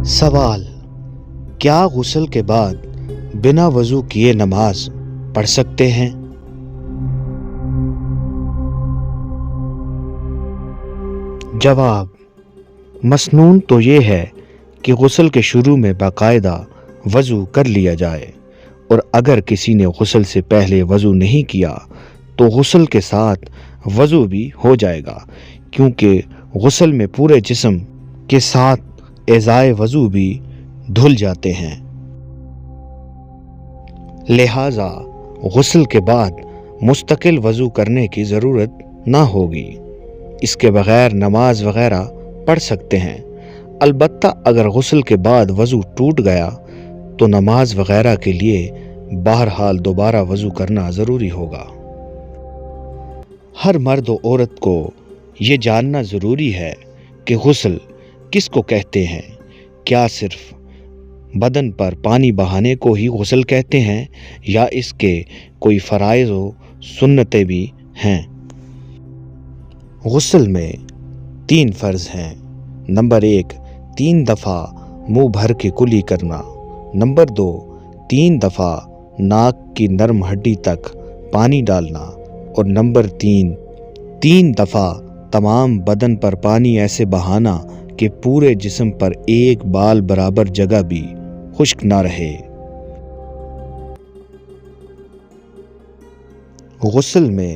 سوال: کیا غسل کے بعد بنا وضو کیے نماز پڑھ سکتے ہیں؟ جواب: مسنون تو یہ ہے کہ غسل کے شروع میں باقاعدہ وضو کر لیا جائے، اور اگر کسی نے غسل سے پہلے وضو نہیں کیا تو غسل کے ساتھ وضو بھی ہو جائے گا، کیونکہ غسل میں پورے جسم کے ساتھ اعضائے وضو بھی دھل جاتے ہیں۔ لہٰذا غسل کے بعد مستقل وضو کرنے کی ضرورت نہ ہوگی، اس کے بغیر نماز وغیرہ پڑھ سکتے ہیں۔ البتہ اگر غسل کے بعد وضو ٹوٹ گیا تو نماز وغیرہ کے لیے بہرحال دوبارہ وضو کرنا ضروری ہوگا۔ ہر مرد و عورت کو یہ جاننا ضروری ہے کہ غسل کس کو کہتے ہیں۔ کیا صرف بدن پر پانی بہانے کو ہی غسل کہتے ہیں، یا اس کے کوئی فرائض و سنتیں بھی ہیں؟ غسل میں 3 فرض ہیں۔ نمبر 1، 3 دفعہ منہ بھر کے کلی کرنا۔ نمبر 2، 3 دفعہ ناک کی نرم ہڈی تک پانی ڈالنا۔ اور نمبر 3 دفعہ تمام بدن پر پانی ایسے بہانا کہ پورے جسم پر ایک بال برابر جگہ بھی خشک نہ رہے۔ غسل میں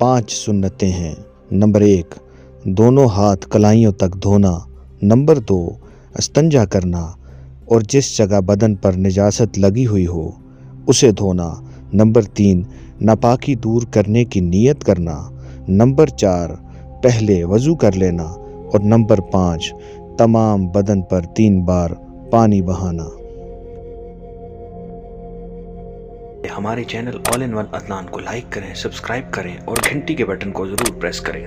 5 سنتیں ہیں۔ نمبر 1، دونوں ہاتھ کلائیوں تک دھونا۔ نمبر 2، استنجا کرنا اور جس جگہ بدن پر نجاست لگی ہوئی ہو اسے دھونا۔ نمبر 3، ناپاکی دور کرنے کی نیت کرنا۔ نمبر 4، پہلے وضو کر لینا۔ اور نمبر 5، تمام بدن پر 3 بار پانی بہانا۔ ہمارے channel all in one Adnan کو لائک کریں، سبسکرائب کریں اور گھنٹی کے بٹن کو ضرور پریس کریں۔